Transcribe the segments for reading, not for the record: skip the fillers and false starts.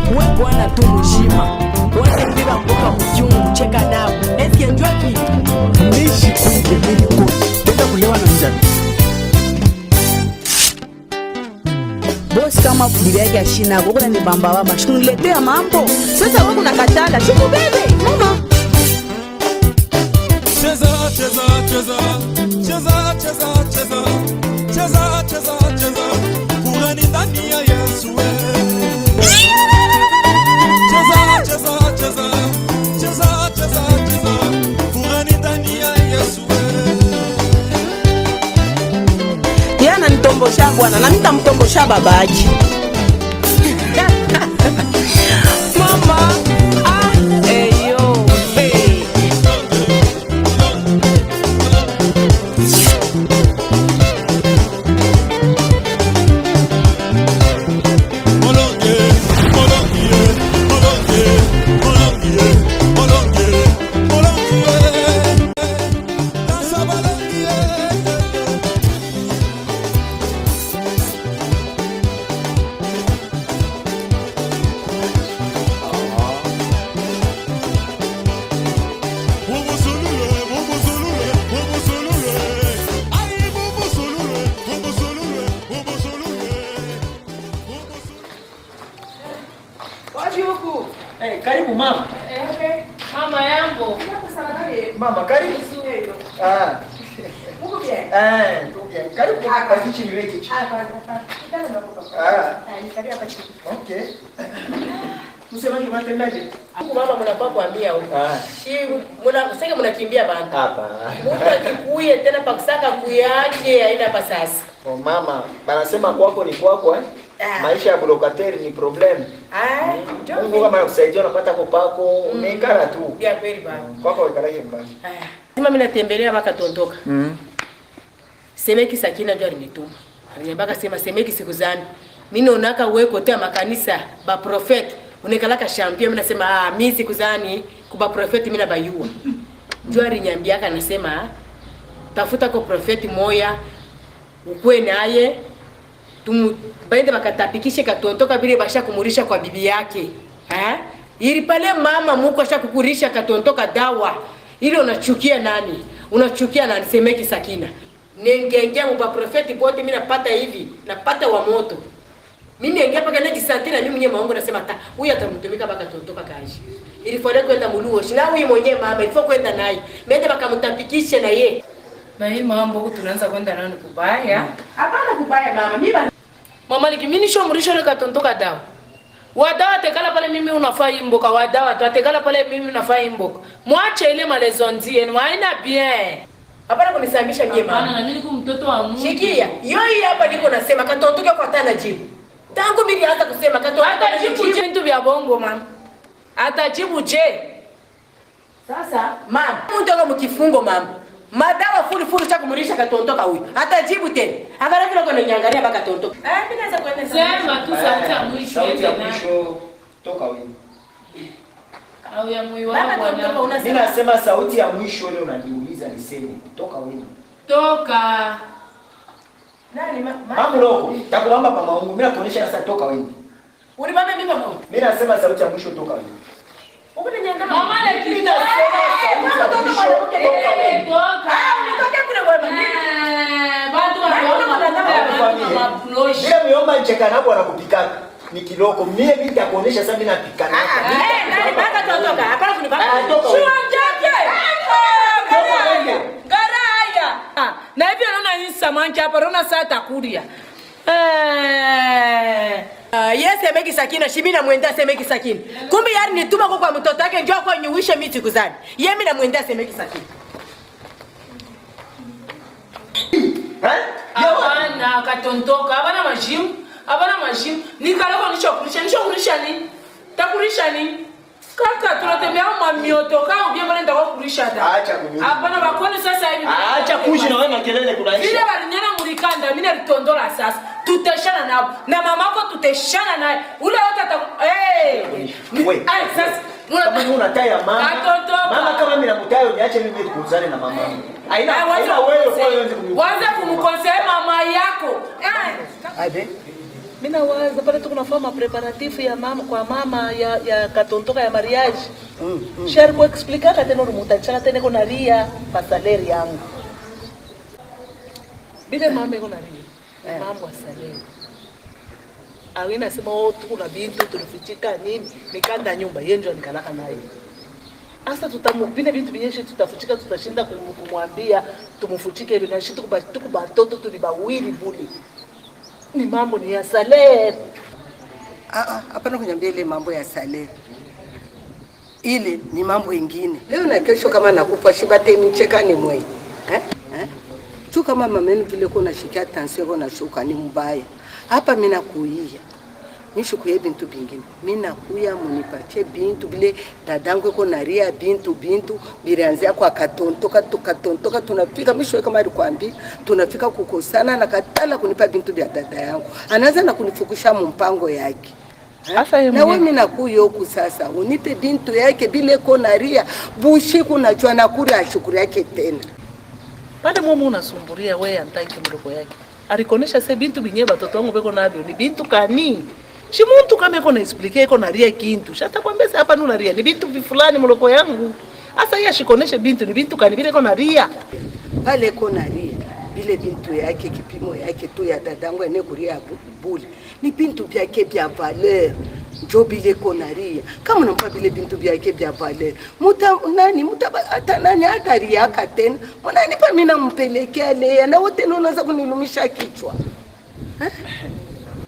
we bwana tu mjima wote bila mboka mchungu cheka nao eske njua kitu nishi kuike miliko tenda kulewa na njani boss kama bibi yake ashina kwa ni bamba baba shuniletea mambo sasa wewe unakatala shuku bebe mama cheza cheza cheza cheza cheza cheza cheza cheza cheza kurani ndani ya Yesu cheza cheza cheza cheza cheza cheza kurani ndani ya Yesu yana nitombosha bwana na nitamtombosha babaji mama karibu mama. Mama yangu. Mama karibu. Mungu bien. Bien. Karibu hapa kichi niweke kichi. Okay. Msemaji mnatendaje? Mama mnapaa kuambia huko. Mnasema mnakimbia bana. Hapa. Mtu akikuye tena pakusaka kuyake haina pa sasa. Mama, banasema kwako ni kwako Maisha ya blokateri ni problem. Mungu kama yakusaidia unapata kopako, umeikala tu. Ya kweli baba. Kwako ukalaje mbaya. Sima mimi natembelea mpaka tondoka. Semeki Sakina ndio alinituma. Aliniambia sema semeki siku zani. Mimi naonaka wewe kotea makanisa ba prophet. Unekalaka champion mimi nasema mimi siku zani kuba prophet mimi na bayua. Ndio aliniambia anasema tafuta kwa prophet moya ukwe naye baende bakatapikishe katontoka vile basha kumurisha kwa bibi yake. Ili pale mama muko asha kukurisha katontoka dawa. Ili unachukia nani? Unachukia nani? Semeki Sakina. Nengengea mba profeti bote mimi napata hivi, napata wa moto. Mimi nengea paka na jisantina mimi mwenyewe maombo nasema ta huyu atamtumika baka katontoka kaji. Ili fore kwenda muluo, shina huyu mwenyewe mama ifo kwenda naye. Mende baka mtapikishe na ye. Na hii mambo huko tunaanza kwenda nani kubaya? Hapana kubaya mama. Mama likimini shomurisho le katontoka dawa. Wadawa tekala pale mimi unafaa imboka wadawa tekala pale mimi unafaa imboka. Mwache ile malezonzie ni haina bien. Hapana kunisambisha mie mama. Hapana na mimi niko mtoto wa Mungu. Shikia, yoi hapa niko nasema katontoka kwa tana jibu. Tangu mimi hata kusema hata jibu je vitu vya bongo mama. Hata jibu je. Sasa mama, mtoka mkifungo mama. Madawa fuli cha kumurisha katontoka huyu. Hata jibu tena. Agara vile kwa niangalia baka tontoka. Mimi naweza kwenda sema tu sauti ya mwisho. Sauti ya mwisho toka wewe. Au ya moyo wako bwana. Mimi nasema sauti ya mwisho ile unaniuliza niseme toka wewe. Toka. Nani mama loko? Takuomba kwa maungu. Mimi nakuonyesha sasa toka wewe. Ulibana mimi mama. Mimi nasema sauti ya mwisho toka wewe. Mama lakini Bila miomba ncheka nabo wanakupikana. Ni kiloko. Mimi nitakuonesha sasa mimi napikana. Nani baka totoka? Hapana kunibaka. Garaya. Na hivi anaona hii samaki hapa anaona saa takuria. Yes, Semeki Sakina, shimina mwenda Semeki Sakina. Kumbe yari nituma kwa mtoto wake njoo kwa nyuishe miti kuzani. Yeye mimi namwenda Semeki Sakina. Hapana katontoka, hapana majimu. Hapana majimu. Nikaloko nishokurisha nini? Takurisha nini? Kaka tunatembea mamioto kama ubia bwana ndako kurisha hata. Acha kunyuka. Hapana bakoni sasa hivi. Acha kuishi na wewe makelele kunaisha. Vile walinyana mulikanda mimi nalitondola sasa. Tuteshana nao. Na mamako tuteshana naye. Ule wote ata wewe. Sasa kama unataya mama. Mama kama mimi nakutayo niache mimi tukuzane na mama. Haina wewe kwa wewe Kwanza kumkonsea mama yako. Ade. Mimi nawaza pale tu kunafanya preparatif ya mama kwa mama ya katontoka ya mariage. Share ku explica ka tena rumutachana tena kuna ria pa salary yangu. Bile mama iko na ria. Mama wa salary. Awina sema tu kuna bintu tulifichika nini nikanda nyumba yenjo nikalaka naye. Asa tutamupina bintu binyeshi tutafuchika tutashinda kumwambia tumufuchike hivi na shitu kubatoto tulibawili buli. Ni mambo ni ya salary. Hapana kunyambia ile mambo ya salary. Ile ni mambo ingine. Leo na kesho kama nakufa shibate nicheka ni mwe. Tu kama mamenu vile kuna shikia tansio na shuka ni mbaya. Hapa mimi nakuia. Nishukuye bintu bingine. Mimi nakuya munipatie bintu vile dadangu yuko na ria bintu birianzia kwa katontoka tunafika mishwe kama alikwambia tunafika kukosana na katala kunipa bintu vya dada yangu. Anaanza na kunifukusha mpango yake. Na wewe nakuyo huku sasa unipe bintu yake bile kona ria bushiku najua nakuri ashukuru yake tena. Pale mumu unasumburia wewe antaki mdogo yake. Alikonesha se bintu binye batoto wangu beko nabyo ni bintu kani? Shi muntu kama iko na explain iko na ria kintu. Shata kwambia hapa nuna ria ni bintu fulani mloko yangu. Asa yeye ashikonesha bintu ni bintu kani bile iko na ria. Pale iko na ria. Bile bintu yake kipimo yake tu ya dadangu ene kuria buli. Ni bintu byake bya valeur. Njo bile konaria. Kama unampa bile bintu byake bya valeur. Muta hata nani hata ria tena. Mbona nipa mimi nampelekea lea na wote unaanza kunilumisha kichwa.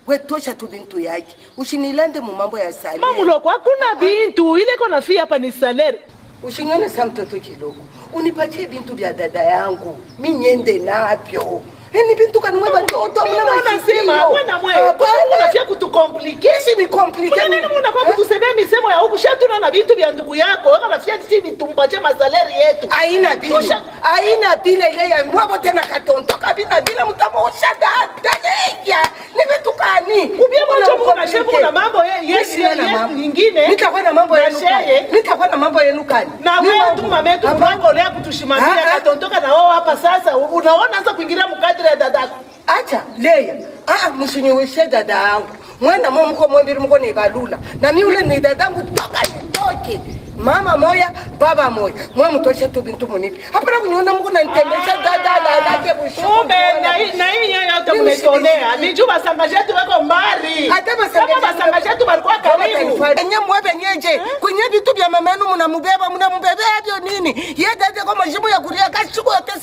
Wewe tosha tu bintu yake. Ushinilande mu mambo ya salary. Mama loko hakuna bintu ile kona fia hapa ni salary. Ushingane sa mtoto kidogo. Unipatie bintu vya dada yangu. Mimi niende navyo. Ni bintu kanumwe bandoto unasema wewe mwewe. Unafia kutucomplicate ni complicate. Nini mbona kwa kutusemea misemo ya huku shatuna na bintu vya ndugu yako. Wewe unafia sisi vitumpatie masalary yetu. Haina bintu. Haina bila ile ya mwabo tena katontoka bila mtamosha dada. Ni vitu kani? Ubia mwacho mwana shefu kuna mambo yes nyingine. Nitakuwa na mambo yenu kani? Nitakuwa na mambo yenu kani? Na wewe tu mametu mwango leo kutushimamia katontoka na wao hapa sasa. Unaona sasa kuingilia mkadri ya dadako. Acha leya. Msiniweshe dada yangu. Mwana mko mwambiri mko ni balula. Na mimi ule ni dadangu toka nitoke. Mama moya, baba moya. Mwa mtoshe tu bintu munipi. Hapana kuniona mko na nitembesha dada yake bushu. Kumbe na hii yote mnatonea. Ni juba sangajetu wako mbali. Hata masangajetu walikuwa karibu. Enye mwebe nyeje. Kwenye vitu vya mama yenu mnambebea hivyo nini? Yeye dada kwa majibu ya kulia kashuku yote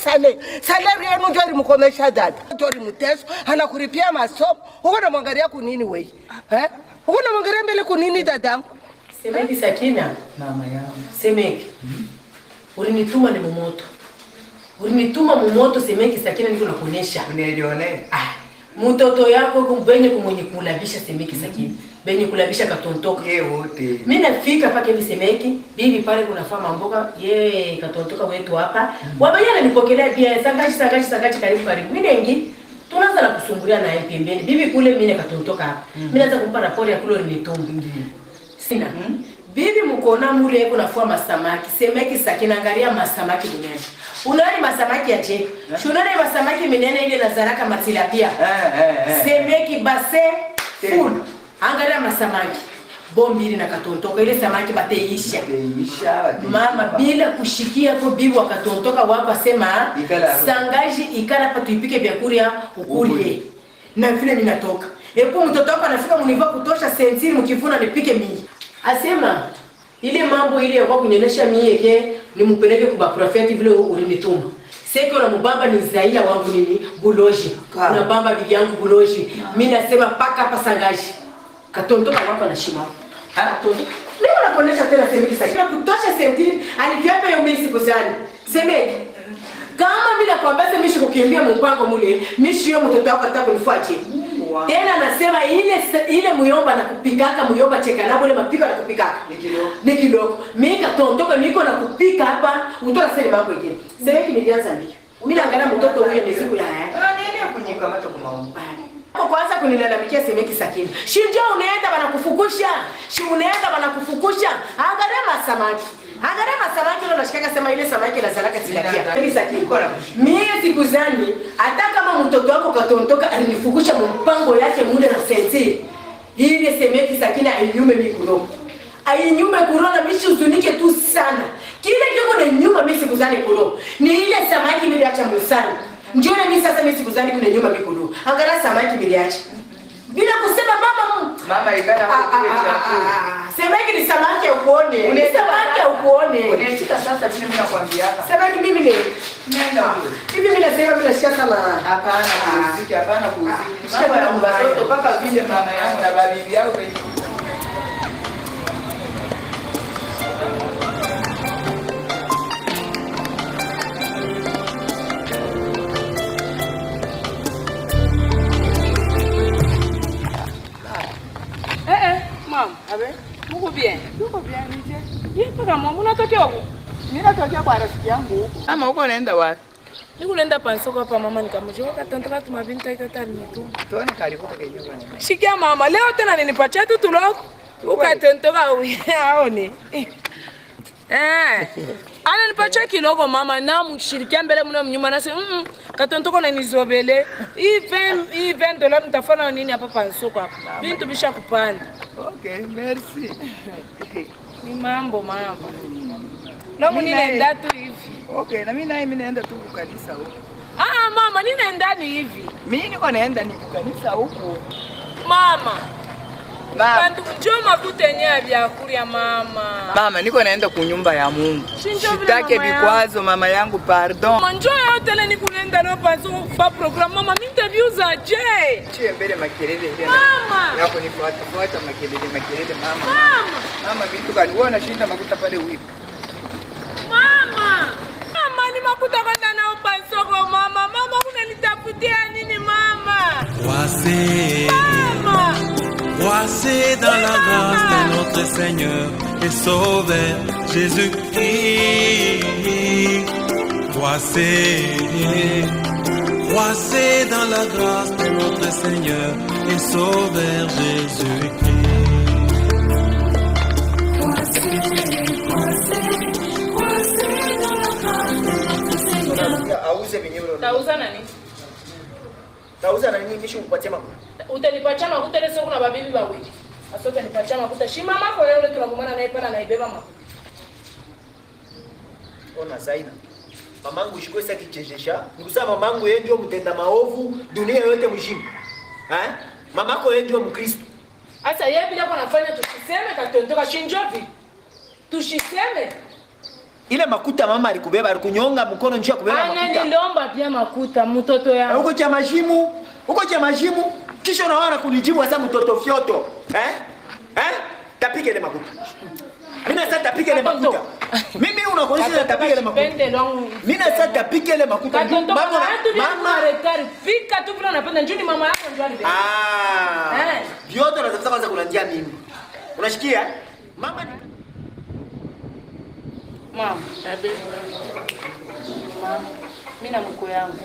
salary yenu ndio alimkomesha dada. Ndio alimteso, anakuripia masomo. Uko na mwangalia kunini wewe? Uko na mwangalia mbele kunini dadangu? Semeki Sakina, mama yangu. Semeki. Ulinituma ni mumoto. Ulinituma mumoto Semeki Sakina niko nakuonesha. Unieleone? Mtoto yako kumbenye kumwenye kulabisha Semeki Sakina. Benye kulabisha katontoka. Yeye wote. Mimi nafika pake ni Semeki, bibi pale kuna fama mboga, yeye katontoka wetu hapa. Wabanyana nipokelea pia sangachi karibu. Mimi nengi tunaanza na kusumbulia na pembeni. Bibi kule mimi katontoka hapa. Mimi naanza kumpa rapori ya kule nimetumbi. Sina. Bibi mkona mule yuko nafua masamaki. Semeki Sakina angalia masamaki duniani. Unaona masamaki aje? Shunana masamaki minene ile nazaraka matilapia. Semeki base full. Angalia masamaki. Bombili na katontoka ile samaki bateisha. Mama bila kushikia kwa bibi wakatontoka wako asema sangaji ikala pa tuipike vyakula ukulie. Na vile ninatoka. Epo mtoto wako anafika muniva kutosha sentiri mkivuna nipike mimi. Asema ile mambo ile kwa kunyonyesha mieke nimpeleke kwa profeti vile ulinituma. Seko na mbamba ni Zaila wangu nini buloji. Na bamba bibi yangu buloji. Mimi nasema paka hapa sangaji. Katontoka wako na shima. Katontoka. Leo nakuonesha tena Semeki Sakina kutosha sentiri alikiapa hiyo mimi sikuzani. Semeki kama bila kwambia mishi kukimbia mpango mule, mishi hiyo mtoto wako ataka kunifuatie. Tena anasema ile muyomba na kupikaka muyomba cheka na bole mapika na kupikaka. Ni kidogo. Mimi katondoka niko na kupika hapa, utoa sema mambo yengine. Semeki nilianza mbio. Mimi naangalia mtoto huyo ni siku ya nini kunyikamata kwa maombi. Kwanza kunilalamikia Semeki Sakina. Shinjo unaenda wanakufukisha. Angalia masamaki. Hagara masamaki leo nashikaka sema ile samaki la salaka tilakia. Mimi siku zani hata kama mtoto wako katontoka alinifukusha mpango yake mule na sensi. Ile semeki Sakina ainyume mikuno. Ainyume kurona mishi uzunike tu sana. Kile kiko na nyuma mimi siku zani kuno. Ni ile samaki niliacha msana. Njoo na mimi sasa mimi siku zani kuna nyuma mikuno. Hagara samaki niliacha. Bila kusema mama ikana samaki ni samaki ukuone. Ni samaki ukuone. Unashika sasa mimi nakwambia hapa. Samaki mimi ni nenda huko. Hivi mimi nasema mimi nashika kama hapana kuuziki. Mambo ya mtoto mpaka vile mama yangu na bibi yao Muko bien. Muko bien nje. Yeye paka mwangu unatokea huko. Mimi natokea kwa rafiki yangu huko. Ama huko naenda wapi? Niko naenda pansoko hapa mama nikamjua katantaka tu mabinti ikatani tu. Tuone karibu kwa hiyo bwana. Shikia mama leo tena ninipatia tu tuloko. Ukatentoka aone. Ana nipatia kidogo mama na mshirikia mbele mna mnyuma nasi katontoka na nizobele. Hii $20 mtafanya nini hapa pansoko hapa? Bintu bisha kupanda. Okay, merci. Ni mambo. Langu ninaenda tu hivi. Okay, na mimi naenda tu kanisa huko. Mama, ninaenda ni hivi. Mimi niko naenda ni kanisa huko. Mama. Bantu njoo makutenye vya kulia mama. Mama, niko naenda kunyumba ya Mungu. Sitake vikwazo mama yangu, pardon. Njoo yote ile nikunenda na paso kwa program mama, mimi interview za je. Chie mbele makelele tena. Mama. Yako ni fuata makelele mama. Mama vitu gani wewe unashinda makuta pale wipi? Mama ni makuta kwenda na paso kwa mama. Mama unanitafutia nini mama? Croissez dans la grâce de notre Seigneur et Sauveur Jésus-Christ. Croissez dans la grâce de notre Seigneur et Sauveur Jésus-Christ. Tauza nani kisha upatie makuta. Utanipatia makuta ile soko na babibi wawili. Sasa utanipatia makuta. Shi mama kwa leo tunagomana naye pana naibeba makuta. Ona Zaina. Mamangu ishikwe sasa kichezesha. Nikusema mamangu yeye ndio mtenda maovu dunia yote mjini. Mamako yeye ndio Mkristo. Sasa yeye bila kwa nafanya tusiseme katondoka shinjovi. Tushiseme. Ile makuta mama alikubeba, alikunyonga mkono njia kubeba makuta. Niliomba pia makuta mtoto yangu. Huko cha majimu, kisha unaona kunijibu hasa mtoto fyoto. Tapike ile makuta. Mimi sasa tapike ile makuta. Mimi unakuonyesha tapike ile makuta. Mimi sasa tapike ile makuta. Mama retard fika tu bila napenda njoni mama yako njoo alibe. Vyote unatafuta kwanza kulandia mimi. Unashikia? Mama mimi na mko yangu.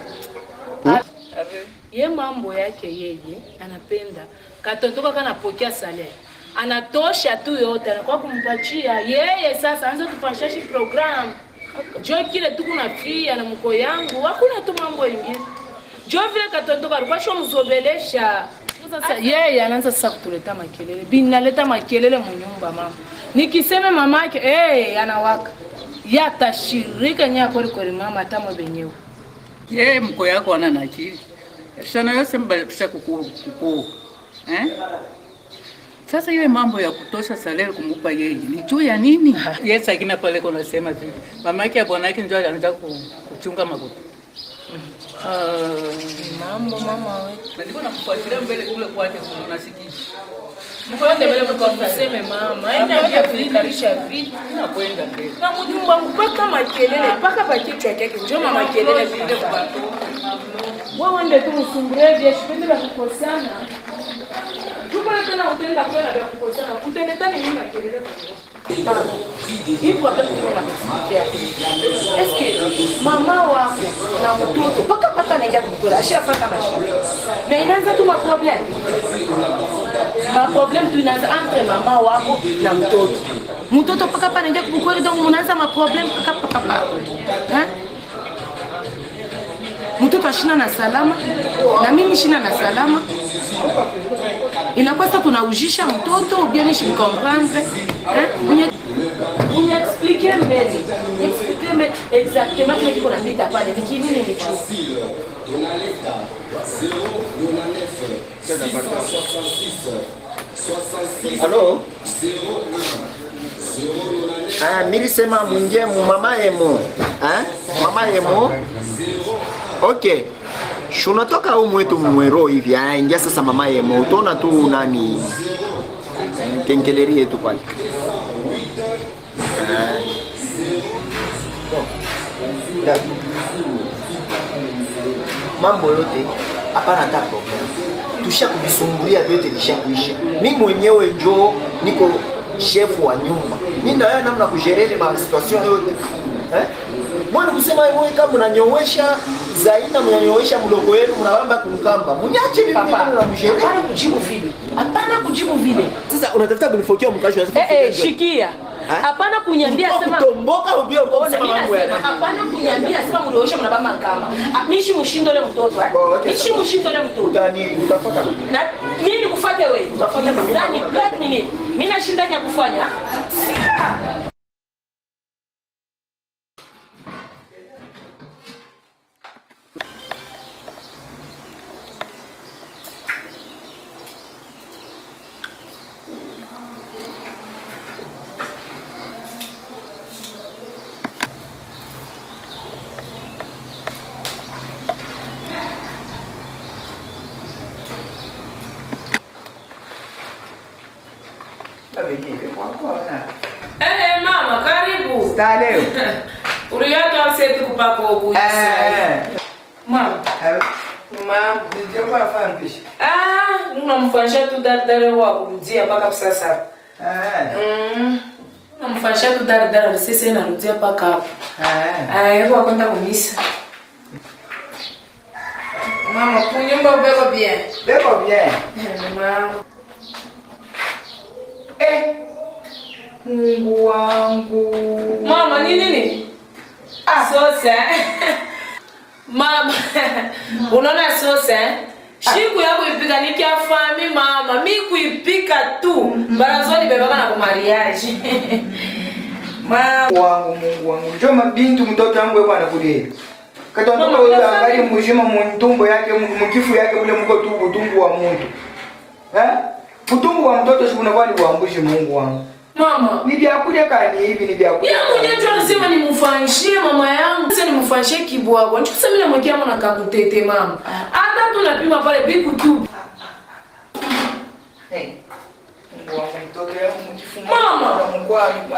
Ye mambo yake yeye anapenda katontoka kanapokea salary. Anatosha tu yote anakuwa kumpatia yeye sasa anza tupasha shi program. Jo kile tu kuna fia na mko yangu hakuna tu mambo mengine. Jo vile katontoka alikuwa shomzobelesha. Sasa yeye anaanza sasa kutuleta makelele. Binaleta makelele mnyumba mama. Nikisema mamake anawaka. Yatashirika nya kweli mama atamwe benyewe. Yeye mko yako ana akili. Sana yose mbalisha kuku. Sasa ile mambo ya kutosha salary kumupa yeye ni juu ya nini? Yeye Sakina pale kuna sema hivi. Mama yake ya bwana yake ndio anaanza kuchunga makuta. Mambo mama wewe. Ndio nakufuatilia mbele kule kwake unasikia. Mkwende mbele mkaseme mama. Aenda kufikirisha vitu na kwenda mbele. Na mjumba mpaka makelele mpaka pa kichwa yake njoo mama makelele vile kwa. Wewe ndio tu msumbureje shipende la kukosana. Tuko tena utenda kwenda bila kukosana. Utenetani mimi makelele kwa. Hivi wakati tunafikia. Eske mama wako na mtoto mpaka anaingia kukula ashafanya mashamba. Na inaanza tu maproblem. Ma problem tu inaanza entre mama wako na mtoto. Mtoto paka hapa anaingia kukweli donc mnaanza ma problem paka. Mtoto ashina na salama na mimi shina na salama. Inakuwa sasa tunaujisha mtoto ou bien je comprendre. Expliquez mais exactement ce qu'on a dit à parler. Qui ni ni Allô? Milisema mwingie mama yemo. Mama yemo. Okay. Shunatoka huko mwetu mwero hivi. Ingia sasa mama yemo. Utaona tu nani kengelerie tu pale. Mambo yote hapana hata problem. Tusha kubisumbulia vyote vishakuisha. Mimi mwenyewe njoo niko chef wa nyumba. Mimi na wewe namna kujerele ma situation yote. Mwana kusema wewe kama mnanyowesha Zaina, mnanyowesha mdogo wenu, mnawamba kumkamba. Mnyache vipi na mjerele? Hapana kujibu vile. Hapana kujibu vile. Sasa unatafuta kunifokea mkasho wa shikia. Hapana kunyambia sema kutomboka ubio kwa sema mambo yako. Hapana kunyambia sema mliosha mnabamba kama. Mishi mshindo ile mtoto. Mishi mshindo ile mtoto. Ndani utafuta. Na mimi nikufuate wewe. Utafuta ndani black nini? Mimi nashinda nya kufanya. Mama, karibu. Staleo. Uliacha useti kupako huko. Mama. Mama, ndio kwa fampish. Unamfanyisha tu dardare wa kurudia mpaka sasa. Unamfanyisha tu dardare sasa inarudia mpaka hapo. Yeye kwenda kumisa. Mama, kunyumba beko bien. Beko bien. Mama. Mungu wangu. Mama, nini? Sosa. Mama, unaona sosa? Shiku yako ipika nikiafami mama, mimi kuipika tu. Barazoni bebaka na kumariaji. Mungu wangu. Njoma bintu mtoto wangu yuko anakulia. Kata mtoto huyo angali mjima mtumbo yake, mkifu yake ule mko tu utumbo wa mtu. Utumbo wa mtoto siku unakuwa ni uambushi Mungu wangu. Mama, ni vyakula kani hivi ni vyakula. Ya mwenye tu anasema nimfanyishie mama yangu. Sasa nimfanyishie kibwago. Nicho sasa mimi namwekea mwana kakutete mama. Hata tunapima pale biku tu. Mungu wangu mtoto yangu mkifunga. Mama, Mungu wangu.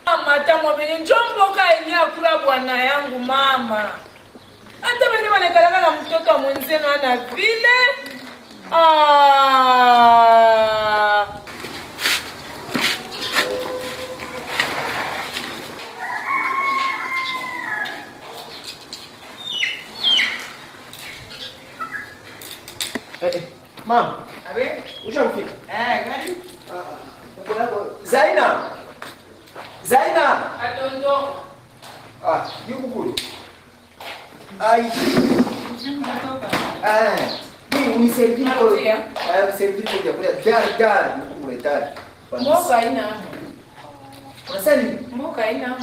Mama mwenye njombo kaini akula bwana yangu mama. Hata mwenye wanakalaka na mtoto mwenzenu ana vile. Mama, abe, ushamfika? Gani? Zaina. Atondo. Yuko kule. Ni uniservi kwa. Uniservi kwa dar kule dar. Mboka ina. Unasema mboka ina.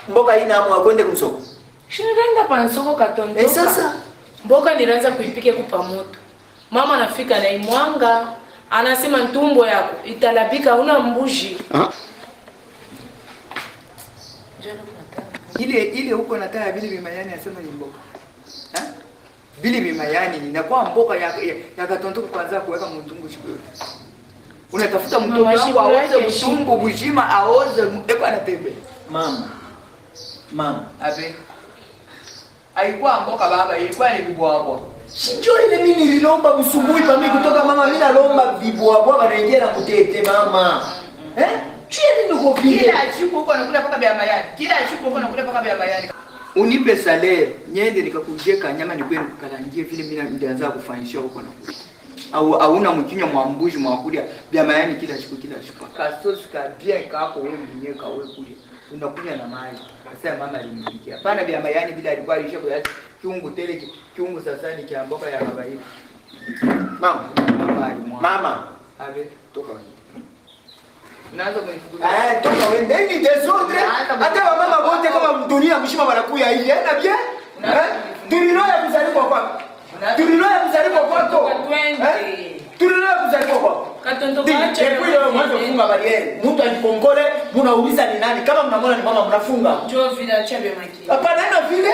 Mboka ina amu akwende kumsoko. Shinaenda pansoko katondoka. Sasa mboka nilianza kuipika kupa moto. Mama anafika na imwanga. Anasema ntumbo yako italabika una mbuji. Ile huko nataka vile vimayani asema ni mboka. Vile vimayani inakuwa mboka ya katondoka kwanza kuweka mtungu siku yote. Unatafuta mtoto wangu aoze mtungu bujima aoze eko anatembe. Mama. Abe. Haikuwa mboka baba, ilikuwa ni bibwabwa. Sijui ile mimi nilomba msubuhi pa mimi kutoka mama, mimi nalomba vibwabwa wanaingia na kutete mama. Chini niko vile. Kila siku huko anakula paka vya mayai. Kila siku huko anakula paka vya mayai. Unipe salary, niende nikakujeka nyama nikwenda kukalangie vile mimi nilianza kufanyisha huko na huko. Au hauna mkinywa mwambushi mwakulia vya mayai kila siku kila siku. Kasosi ka bien kako wewe mwenyewe ka wewe kule. Unakunya na maji. Sasa mama alimpikia. Hapana vya mayai bila alikuwa alisha kwa kiungu tele kiungu sasa ni kiamboka ya baba hivi. Mama. Abe Toka. Unaanza kunifukuza. Toka wewe ndeni desordre. Hata wamama wote kama dunia mshima wanakuya hivi. Na bien? Tuliloya kuzaliwa kwako. Tuliloya kuzaliwa kwako. Tuliloya kuzaliwa kwako. Depuis leo mwanzo kufunga bariere. Mtu alikongole, mnauliza ni nani? Kama mnamwona ni mama mnafunga. Njoo vile chabe maki. Hapana na vile.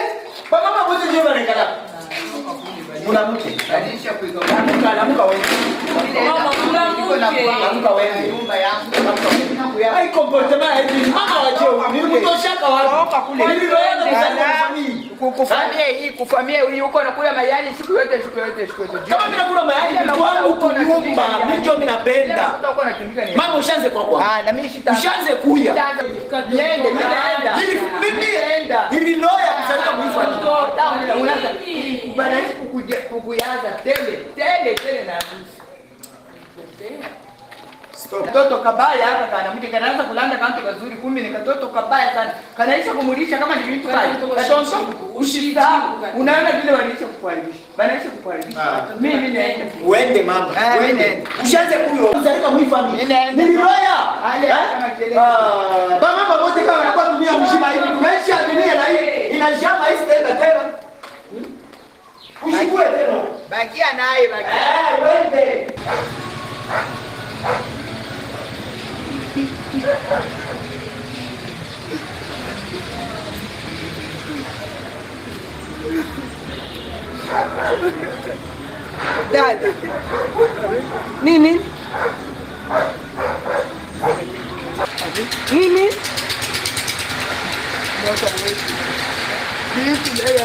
Mama wote ndio wanaikala. Mwanamke. Anisha kuiga. Mwanamke wewe. Mama wewe. Nyumba yangu. Hai comportement hivi. Mama wajeo. Mtoshaka wapi? Kule. Kufamia hii, kufamia hii huko nakula mayai siku yote. Kama mimi nakula mayai kwangu huko nyumba, mimi mimi napenda. Mama ushaanze kwa. Na mimi ushaanze kuya. Niende, ninaenda. Mimi naenda. Mimi loya kusaka kuifa. Unaanza bana kukuyaza tele na Mtoto kabaya hapa kana mke kanaanza kulanda kanto kazuri kumbe ni katoto kabaya sana. Kanaisha kumulisha kama ni vitu kali. Katonso ushirika unaona vile wanaisha kukuharibisha. Wanaisha kukuharibisha. Mimi naenda. Uende mama. Uende. Ushaanze kuyo. Uzalika muifamu. Niliroya. Mama wote kama wanakuwa dunia mzima hivi. Tumeisha dunia na hii inashama hii tena. Usikue tena. Bakia naye bakia. Wende. Dada. Nini? Hivi naye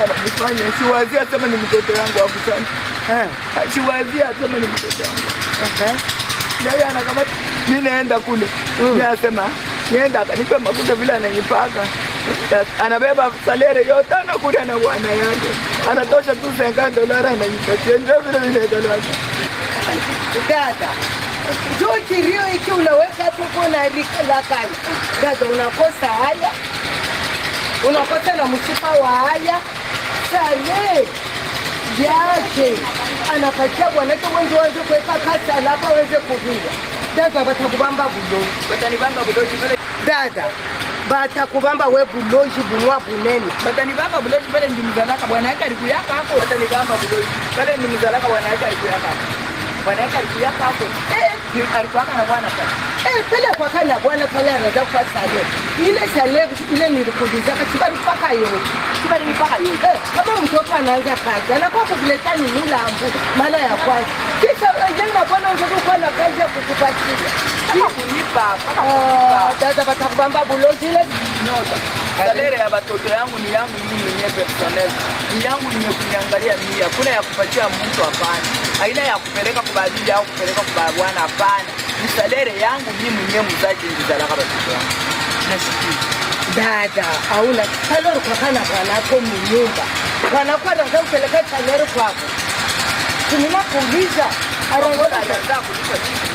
ananifanya siwazia sema ni mtoto wangu wa kusana. Siwazia sema ni mtoto wangu. Naye anakamata mimi naenda kule. Nasema nienda akanipa mafuta vile ananipaka. Anabeba salary yote anakuja na bwana yake. Anatosha tu $50 ananipatia. Ndio vile ninaendelea. Dada. Njoo kilio hiki unaweka tu kuna la kani. Dada unakosa haya. Unakosa na mshipa wa haya. Sale yake anapatia bwanake wengi waanze kuweka kata alafu aweze kuvinga. Dada batakubamba buloji. Batanibamba buloji pale. Dada batakubamba we buloji bunwa bunene. Batanibamba buloji pale ndimzalaka bwana yake alikuyaka hapo. Batanibamba buloji pale ndimzalaka bwana yake alikuyaka hapo. Bwana yake alikuyaka hapo. Alikuwaka na bwana pale. Pele kwa kana bwana pale anaanza kwa sale. Ile sale ile nilikuuliza katiba mpaka yote. Kibali mpaka yote. Kama mtoto anaanza kazi, anakuwa kuleta ni mlambo mara ya kwanza. Kisha jenga bwana unataka kuwa na kazi ya kukupatia. Kama kunipa, dada batakubamba buloji ile nyota. Salere ya watoto yangu ni yangu mimi mwenyewe personal. Ni yangu nimekuangalia mimi. Hakuna ya kupatia mtu hapana. Haina ya kupeleka kwa bibi au kupeleka kwa bwana hapana. Ni salere yangu mimi mwenyewe mzazi ndizalaka watoto wangu. Nasikia. Dada, hauna salary kwa kana bwanako mnyumba. Bwanako anaanza kupeleka salary kwako. Tunakuuliza anaona anataka kulipa kitu.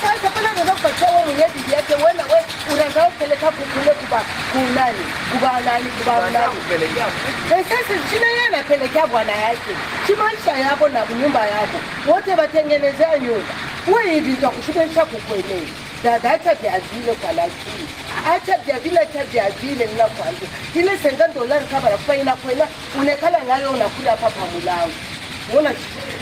Sasa pale ndio kwa wewe mwenyewe bibi yake wewe unaanza kupeleka kule kubanani. Sasa jina yeye anapelekea bwana yake. Si maisha yako na nyumba yako. Wote watengenezea nyumba. Wewe hivi ndio kushikisha kukuelewa. Dada acha viazile kwa lakini. Acha vile ninakwambia. Ile $50 kama nakupa inakwenda unekala nayo unakula hapa pa mlango. Unaona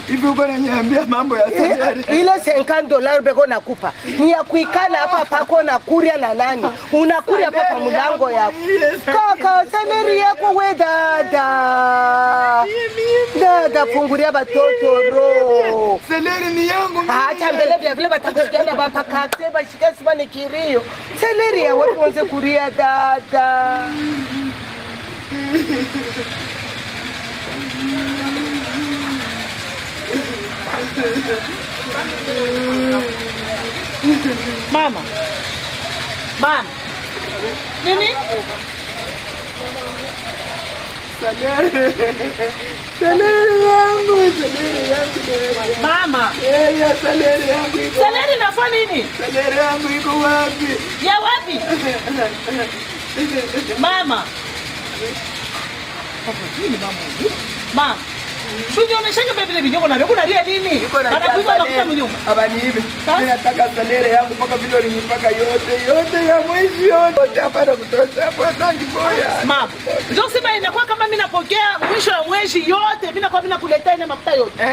hivi uko unaniambia mambo ya salary. Ile $50 beko nakupa. Ni ya kuikala hapa pako na kuria na nani? Unakuria hapa kwa mlango yako. Kaka, salary yako we dada. Dada fungulia batoto ro. Salary ni yangu. Acha mbele vya vile batakusikia baba kakse bashika siba ni kirio. Salary ya wewe uanze kuria dada. Mama. Mama. Nini? Saleri yangu. Mama. Ya saleri yangu iko. Saleri nafanya nini? Saleri yangu iko wapi? Ya wapi? Mama. Papa, nini mama? Mama. Shunyo umeshaka bebe vinyongo na wewe unalia nini? Anakuiba na kuta mnyumba. Habari hivi. Mimi nataka salere yangu mpaka vile ulinipaka yote ya mwezi yote hapa na kutosha hapo tangi boya. Mama. Ndio sema inakuwa kama mimi napokea mwisho wa mwezi yote, mimi nakuwa mimi nakuletea ile mafuta yote.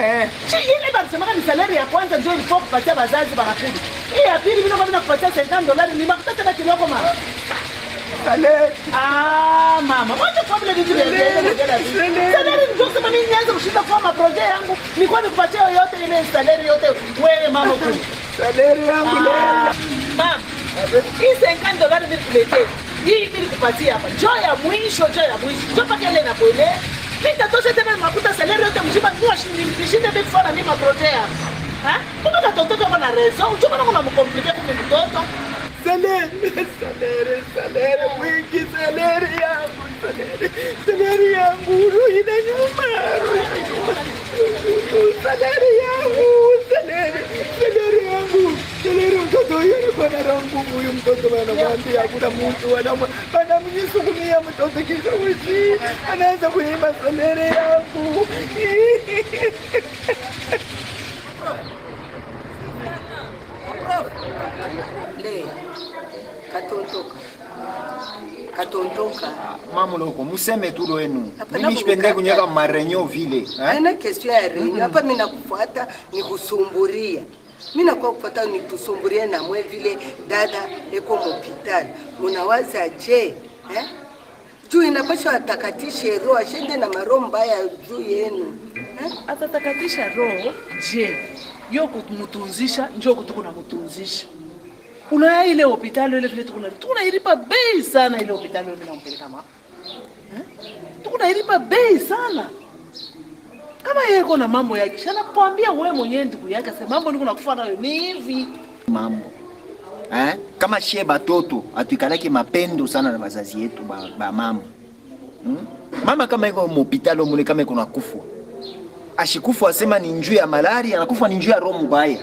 Ile balisema ni salary ya kwanza ndio ilikuwa kupatia wazazi barakudu. Hii ya pili mimi nakuwa mimi nakupatia $50 ni mafuta tena kidogo mama. Salary. Mama, wacha kabla nijue. Salary ndio sema mimi nianze kushinda kwa maproje yangu. Nilikuwa nikupatia yote ile salary yote wewe mama huko. Salary yangu leo. Mama. Hii $50 nilikuletea. Hii nilikupatia hapa. Njoo ya mwisho. Njoo paka ile na pole. Nitatosha tena makuta salary yote mjima kwa nishinde big fana mimi maproje yangu. Kumbe katoto kama na rezo, unajua kama kuna mkomplike kwa mtoto. Salary wiki salary yangu ina nyuma. Salary yangu mtoto yule bwana rangu huyu mtoto anamwambia hakuna mtu anamnyisukumia mtoto kisha wizi anaanza kuimba salary yangu. Le katontoka Mama loko museme tu wenu. Mimi sipende kunyeka marenyo vile. Haina kesho ya renyo. Hapa mimi nakufuata nikusumburia. Mimi nakuwa kufuata nikusumburia na mwe vile dada eko hospitali. Unawaza je? Juu inapaswa atakatishe roho ashende na maroho mbaya juu yenu. Atatakatisha roho je? Yo kumutunzisha njoo kutukuna mutunzisha. Una ile hospitali ile vile tunailipa bei sana ile hospitali ile nampeleka mama. Tunailipa bei sana. Kama yeye kuna mambo yake, shana kuambia wewe mwenyewe ndugu yake sema mambo niko nakufa nayo ni hivi. Mambo. Kama shie batoto atuikalaki mapendo sana na wazazi yetu ba mama. Mama kama iko hospitali mule kama iko nakufa. Ashikufu asema ni njuu ya malaria, anakufa ni njuu ya roho mbaya.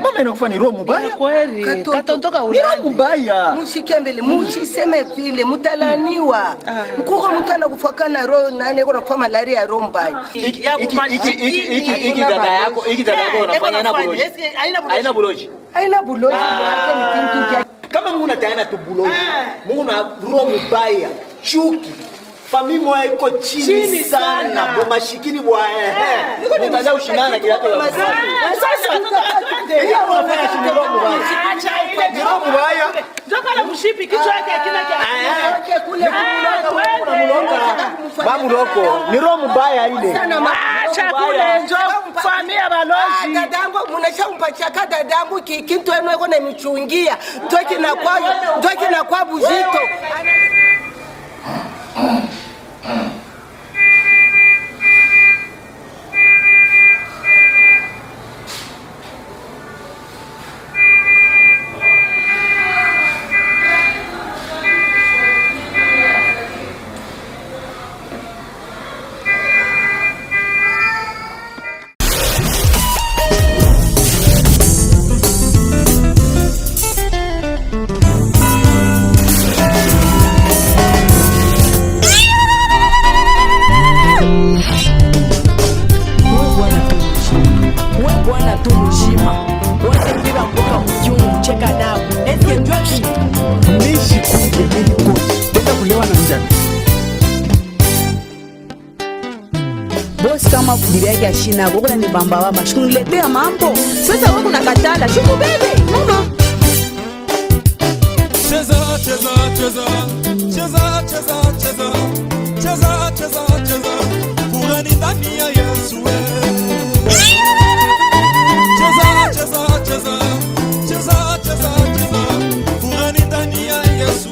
Mama inakufa ni roho mbaya. Kweli. Katontoka ni roho mbaya. Mshike mbele, msiseme vile mtalaniwa. Mkuko mtu anakufakana roho nani kuna kwa malaria roho mbaya. Iki dada yako unafanya na buloji. Haina buloji. Haina buloji. Kama Mungu anataka tu buloji. Mungu na roho mbaya. Chuki. Famili mwa iko chini sana kwa mashikini bwa Mtaza ushindana kiatu ya sasa hiyo unafanya chini roho baya. Acha ile roho baya. Ndoka na mshipi kichwa yake akina yake kule babu loko ni roho mbaya ile. Acha kule njoo familia balozi. Dadangu mnashampatia dadangu kitu eno iko na michungia. Ndoki na kwa buzito. Kama kudiria ya shina kwa ni bamba wa mashuniletea mambo sasa wewe unakatala shuku bebe mama cheza kurani ndani ya Yesu cheza kurani ndani ya Yesu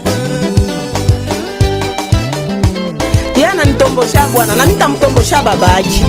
yana nitombosha bwana na nitamtombosha babaji